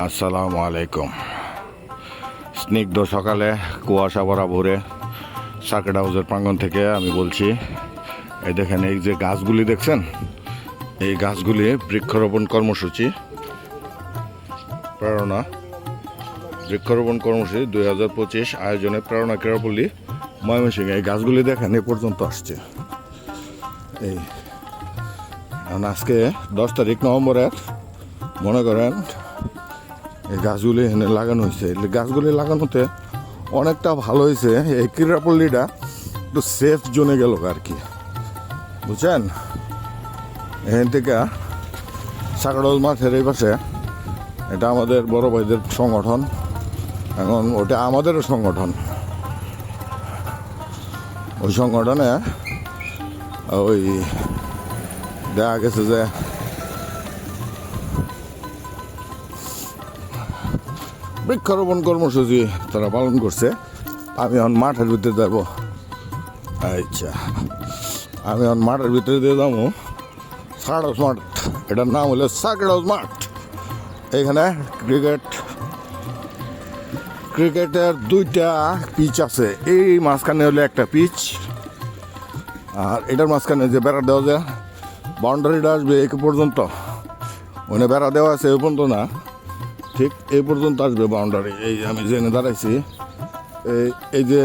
আসসালামু আলাইকুম। স্নিগ্ধ সকালে কুয়াশা ভরা ভোরে সার্কিট হাউসের প্রাঙ্গণ থেকে আমি বলছি। এই দেখেন, এই যে গাছগুলি দেখছেন, এই গাছগুলি বৃক্ষরোপণ কর্মসূচি প্রেরণা বৃক্ষরোপণ কর্মসূচি 2025 আয়োজনে প্রেরণা ক্রীড়াপল্লী ময়মনসিংহ। এই গাছগুলি দেখেন এ পর্যন্ত আসছে। এই আজকে 10 তারিখ নভেম্বরের, মনে করেন এই গাছগুলি এখানে লাগানো হয়েছে। এই গাছগুলি লাগানোতে অনেকটা ভালো হয়েছে। এই ক্রীড়াপল্লীটা একটু সেফ জোনে গেল আর কি, বুঝছেন। এখান থেকে সাকড়াউল মাঠের এই পাশে, এটা আমাদের বড় ভাইদের সংগঠন, এখন ওটা আমাদেরও সংগঠন। ওই সংগঠনে ওই দেখা গেছে যে বৃক্ষরোপণ কর্মসূচি তারা পালন করছে। আমি এখন মাঠের ভিতরে যাব। আচ্ছা, আমি এখন মাঠের ভিতরে দিয়ে যাবো। সার্কিট হাউস মাঠ, এটার নাম হলো সার্কিট হাউস মাঠ। এখানে ক্রিকেটের 2টা পিচ আছে। এই মাঝখানে হলো একটা পিচ, আর এটার মাঝখানে যে বেড়া দেওয়া যায়, বাউন্ডারিটা আসবে এই পর্যন্ত। ওখানে বেড়া দেওয়া আছে এই পর্যন্ত না, ঠিক এই পর্যন্ত আসবে বাউন্ডারি। এই আমি জেনে দাঁড়াইছি, এই যে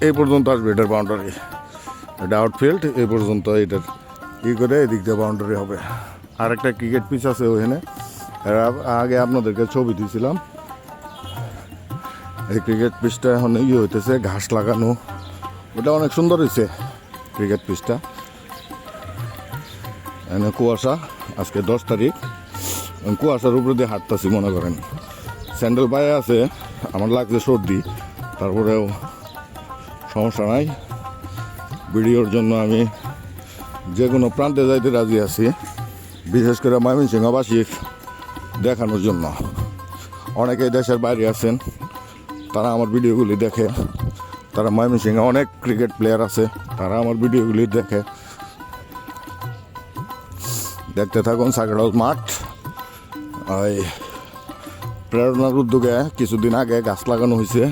এই পর্যন্ত আসবে এটার বাউন্ডারি। এটা আউটফিল্ড, এই পর্যন্ত এটার করে এদিক দিয়ে বাউন্ডারি হবে। আর একটা ক্রিকেট পিচ আছে ওখানে, আগে আপনাদেরকে ছবি দিয়েছিলাম। এই ক্রিকেট পিচটা এখন হইতেছে, ঘাস লাগানো, ওটা অনেক সুন্দর হয়েছে ক্রিকেট পিচটা। এনে কুয়াশা, আজকে 10 তারিখ, কুয়াশার উপরে দিয়ে হাঁটতেছি। মনে করেন স্যান্ডেল পায়ে আছে, আমার লাগছে সর্দি, তারপরেও সমস্যা নাই। ভিডিওর জন্য আমি যে কোনো প্রান্তে যাইতে রাজি আছি, বিশেষ করে ময়মনসিংহবাসীর দেখানোর জন্য। অনেকেই দেশের বাইরে আছেন, তারা আমার ভিডিওগুলি দেখে। তারা ময়মনসিংহে অনেক ক্রিকেট প্লেয়ার আছে, তারা আমার ভিডিওগুলি দেখে। দেখতে থাকুন সার্কিট হাউস মাঠ। ওই প্রেরণার উদ্যোগে কিছুদিন আগে গাছ লাগানো হয়েছে।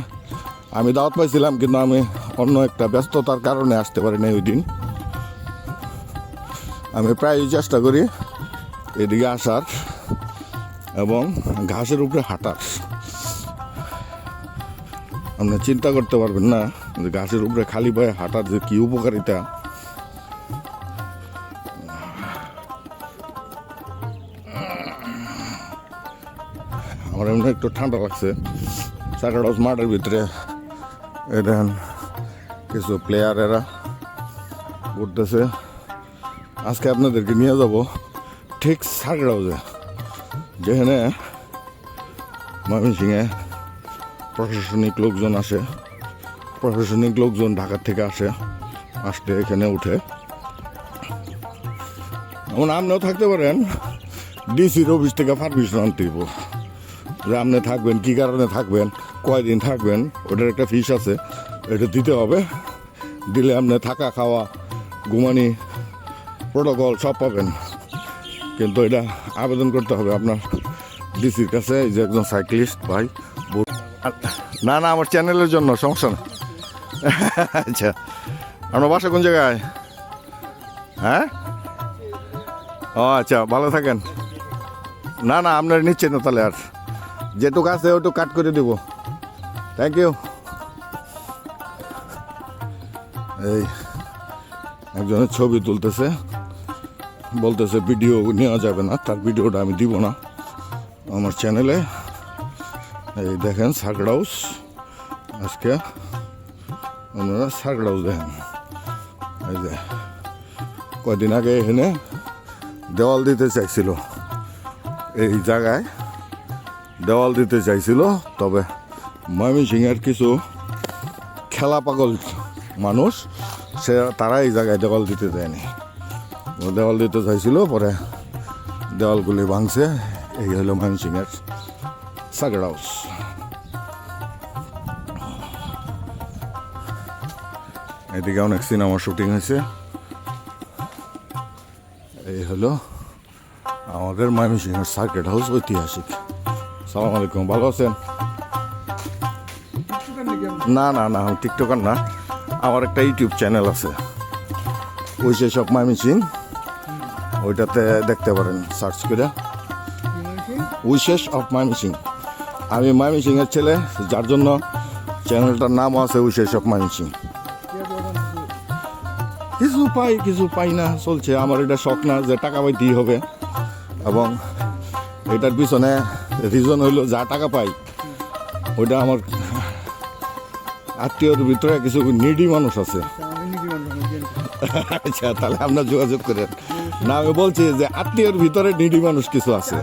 আমি দাওয়াত পাইছিলাম, কিন্তু আমি অন্য একটা ব্যস্ততার কারণে আসতে পারি না ওই দিন। আমি প্রায় চেষ্টা করি এদিকে আসার এবং ঘাসের উপরে হাঁটার। আপনি চিন্তা করতে পারবেন না যে ঘাসের উপরে খালি পায়ে হাঁটার যে কী উপকারিতা। আমার এমনি একটু ঠান্ডা লাগছে। সার্কিট হাউস মাঠের ভিতরে দেখেন কিছু প্লেয়ারেরা ঘুরতেছে। আজকে আপনাদেরকে নিয়ে যাব ঠিক সার্কিট হাউসে, যেখানে ময়মনসিংহে প্রশাসনিক লোকজন আসে। প্রশাসনিক লোকজন ঢাকার থেকে আসলে এখানে উঠে। এমন আপনিও থাকতে পারেন, ডিসির অফিস থেকে পারমিশন আনতে দিব যে আপনি থাকবেন, কী কারণে থাকবেন, কয়দিন থাকবেন, ওটার একটা ফিস আছে, এটা দিতে হবে। দিলে আপনি থাকা, খাওয়া, ঘুমানি, প্রোটোকল সব পাবেন। কিন্তু এটা আবেদন করতে হবে আপনার ডিসির কাছে। এই যে একজন সাইক্লিস্ট ভাই, না না আমার চ্যানেলের জন্য, সমস্যা না। আচ্ছা, আপনার বাসা কোন জায়গায়? হ্যাঁ, ও আচ্ছা, ভালো থাকেন। না না আপনার নিচ্ছেন না, তাহলে আর যেটুকু আছে ওটুকু কাট করে দেবো। Thank you. এই একজনের ছবি তুলতেছে, বলতেছে ভিডিও নেওয়া যাবে না, তার ভিডিওটা আমি দিব না আমার চ্যানেলে। এই দেখেন সার্কিট হাউস, আজকে আপনারা সার্কিট হাউস দেখেন। এই যে কয়দিন আগে এখানে দেওয়াল দিতে চাইছিল, এই জায়গায় দেওয়াল দিতে চাইছিল, তবে ময়মনসিংহের কিছু খেলা পাগল মানুষ তারা এই জায়গায় দেওয়াল দিতে দেয়নি। দেওয়াল দিতে চাইছিল, পরে দেওয়ালগুলি ভাঙছে। এই হলো ময়মনসিংহের সার্কিট হাউস। এদিকে অনেক সিনেমা শুটিং হয়েছে। এই হলো আমাদের ময়মনসিংহের সার্কিট হাউস, ঐতিহাসিক সালাম আলাইকুম, ভালো আছেন? না না না, আমি টিকটকার না, আমার একটা ইউটিউব চ্যানেল আছে, উইশেস অফ ময়মনসিংহ, ওইটাতে দেখতে পারেন সার্চ করে, উইশেস অফ ময়মনসিংহ। আমি ময়মনসিংহের ছেলে, যার জন্য চ্যানেলটার নামও আছে উইশেস অফ ময়মনসিংহ। কিছু পাই না, চলছে। আমার এটা শখ না যে টাকা পাইতেই হবে, এবং এটার পিছনে রিজন হইলো যা টাকা পাই ওইটা আমার আত্মীয়র ভিতরে কিছু নিডি মানুষ আছে। আচ্ছা, তাহলে আপনার যোগাযোগ করেন না, আমি বলছি যে আত্মীয়র ভিতরে নিডি মানুষ কিছু আছে।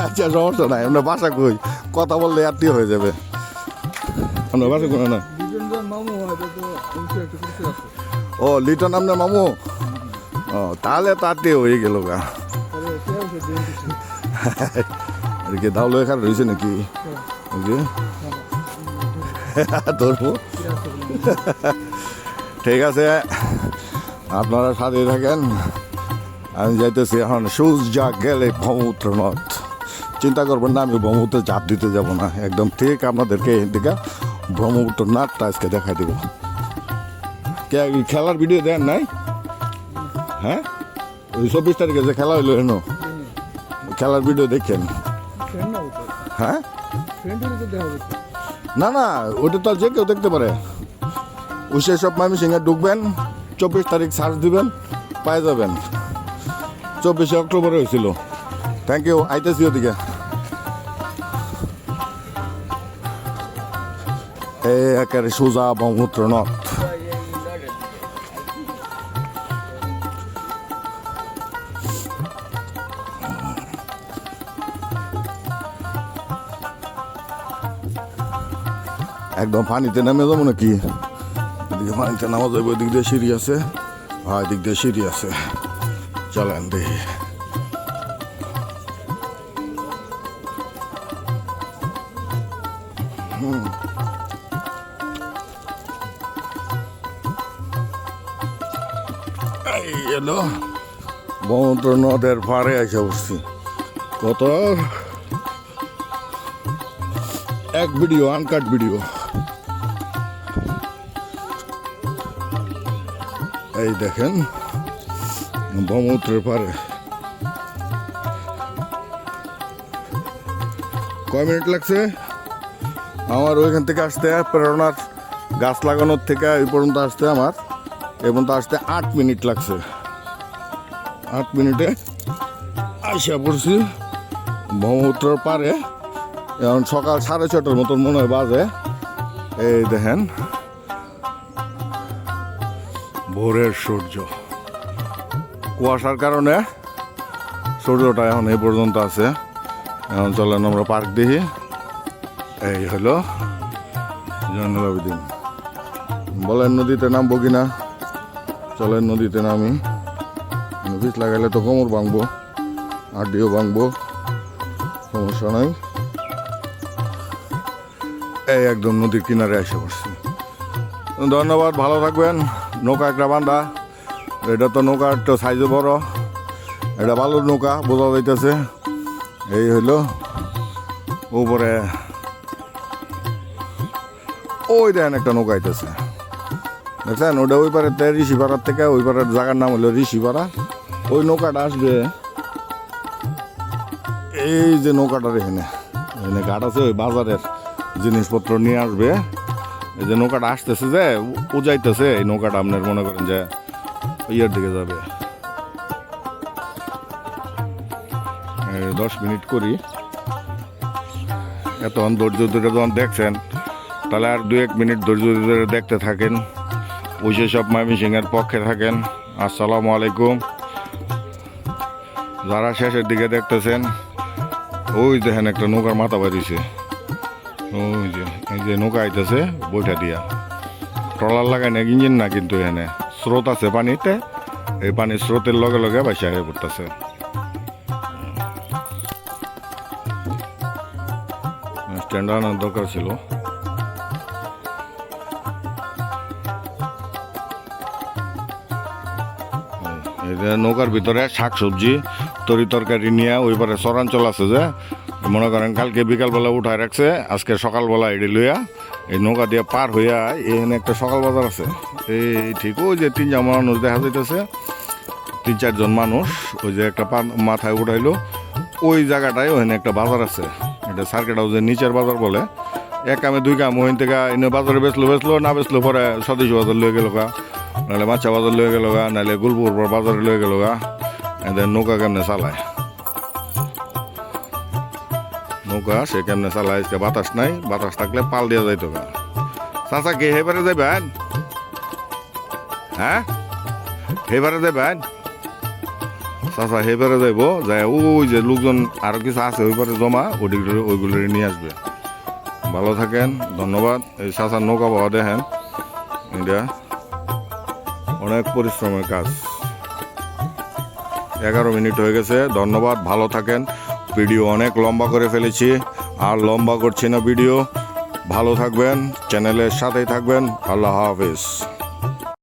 আচ্ছা, সমস্যা নাই, আপনার বাসা কই, কথা বললে আত্মীয় হয়ে যাবে। আপনার বাসা কোনো না? ও, লিটন আপনার মামু? ও, তাহলে তো আত্মীয় হয়ে গেল গা। এদিকে দাউলো এখানে রয়েছে নাকি? ধরবো। ঠিক আছে, আপনারা সাথে থাকেন। আমি যাইতেছি এখন সূর্যা গেলে ব্রহ্মপুত্র নদ। চিন্তা করবেন না, আমি ব্রহ্মপুত্রে চাপ দিতে যাব না, একদম ঠিক আপনাদেরকে এদিকে ব্রহ্মপুত্র নাদটা আজকে দেখাই দেবো। খেলার ভিডিও দেন নাই? হ্যাঁ, ওই 24 তারিখে যে খেলা হইলো এনো, খেলার ভিডিও দেখেন? হ্যাঁ, না না, ওটা তো যে কেউ দেখতে পারে। উইশেস অফ ময়মনসিংহে ঢুকবেন, 24 তারিখ সার্চ দিবেন, পাই যাবেন। 24শে অক্টোবরে হয়েছিল। থ্যাংক ইউ, আইতেছি ওদিকে। একেবারে সোজা ব্রহ্মপুত্র নদ। একদম পানিতে নেমে যাবো নাকি? এদিকে পানিতে নামা যাবো, এদিক দিয়ে সিঁড়ি আছে। হ্যাঁ, এদিক দিয়ে সিঁড়ি আছে, চলেন দেখি। এই এলো ব্রহ্মপুত্র নদের পাড়ে এসে বসছি। কত এক ভিডিও, আনকাট ভিডিও। এই দেখেন ব্রহ্মপুত্রের পাড়ে। কয় মিনিট লাগছে আমার ওইখান থেকে আসতে, প্রেরণার গাছ লাগানোর থেকে এই পর্যন্ত আসতে? আমার এ পর্যন্ত আসতে 8 মিনিট লাগছে। 8 মিনিটে আসা পড়ছি ব্রহ্মপুত্রের পাড়ে। এখন সকাল 6:30 মতন মনে হয় বাজে। এই দেখেন ভোরের সূর্য, কুয়াশার কারণে সূর্যটা এখন এই পর্যন্ত আছে। এখন চলেন আমরা পার্ক দেখি। এই হলো জয়নুল আবেদিন। বলেন নদীতে নামবো কিনা? চলেন নদীতে নামি। নদীতে লাগাইলে তো কোমর ভাঙবো, আড্ডিও ভাঙবো, সমস্যা নাই। এই একদম নদীর কিনারে এসে পড়ছি। ধন্যবাদ, ভালো থাকবেন। নৌকা একটা বান্ধা, এটা তো নৌকা একটা সাইজে বড়, এটা বালুর নৌকা বোঝা যাইতেছে। এই হইল উপরে, ওই দেখেন একটা নৌকা আইতেছে, দেখছেন? ওটা ওই পারে ঋষিপাড়ার থেকে, ওই পাড়ার জায়গার নাম হলো ঋষিপাড়া। ওই নৌকাটা আসবে, এই যে নৌকাটার এখানে এখানে ঘাট আছে, ওই বাজারের জিনিসপত্র নিয়ে আসবে। এই যে নৌকাটা আসতেছে, যে উজাইতেছে, এই নৌকাটা আপনার মনে করেন যে ইয়ের দিকে যাবে। 10 মিনিট করি, এতক্ষণ ধৈর্য ধরে যখন দেখছেন, তাহলে আর 2-1 মিনিট ধৈর্য ধরে দেখতে থাকেন। উইশেস অফ ময়মনসিংহের পক্ষে থাকেন। আসসালামু আলাইকুম। যারা শেষের দিকে দেখতেছেন, ওই দেখেন একটা নৌকার মাথা বাড়িছে, ওই যে এই যে নৌকা আইতেছে বইটা দিয়া। ট্রলার লাগাই না, ইঞ্জিন না, কিন্তু এখানে স্রোত আছে পানিতে, এই পানির স্রোতের লগে লগে বাইসা হয়ে পড়তেছে। স্ট্যান্ড আনার দরকার ছিল। নৌকার ভিতরে শাক সবজি তরি তরকারি নিয়ে ওই পারে চরাঞ্চল আছে, যে মনে করেন কালকে বিকালবেলা উঠায় রাখছে, আজকে সকালবেলা এটি লইয়া এই নৌকা দিয়ে পার হইয়া এখানে একটা সকাল বাজার আছে। এই ঠিক ওই যে 3 জন মানুষ দেখা যাইতেছে, 3-4 জন মানুষ ওই যে একটা মাথায় উঠাইলো ওই জায়গাটায় ওখানে একটা বাজার আছে। এটা সার্কিট হাউসের নিচের বাজার বলে। এক কামে 2 কাম, ওখান থেকে এনে বাজারে বেচলো না বেচলো পরে স্বদেশী বাজার লয়ে গেল গা, নাহলে মাছা বাজার লয়ে গেল গা, নাহলে গুলপুর বাজারে লয়ে গেল গা। এদের নৌকা কেমনে চালায়, নৌকা সে কেমনে চালায়, আজকে বাতাস নাই, বাতাস থাকলে পাল দিয়া যাইতো গা। চাচা কে হেবারে যাবেন? হ্যাঁ হেবারে যাবেন? চাচা হেবারে যাইব, যায় ওই যে লোকজন আরো কিছু আছে ওইবারে জমা, ওইগুলো নিয়ে আসবে। ভালো থাকেন, ধন্যবাদ। এই চাচার নৌকা বাবা দেখেন, এটা অনেক পরিশ্রমের কাজ। 11 মিনিট হয়ে গেছে, ধন্যবাদ, ভালো থাকেন। ভিডিও অনেক লম্বা করে ফেলেছি, আর লম্বা করছি না ভিডিও। ভালো থাকবেন, চ্যানেলের সাথেই থাকবেন। আল্লাহ হাফেজ।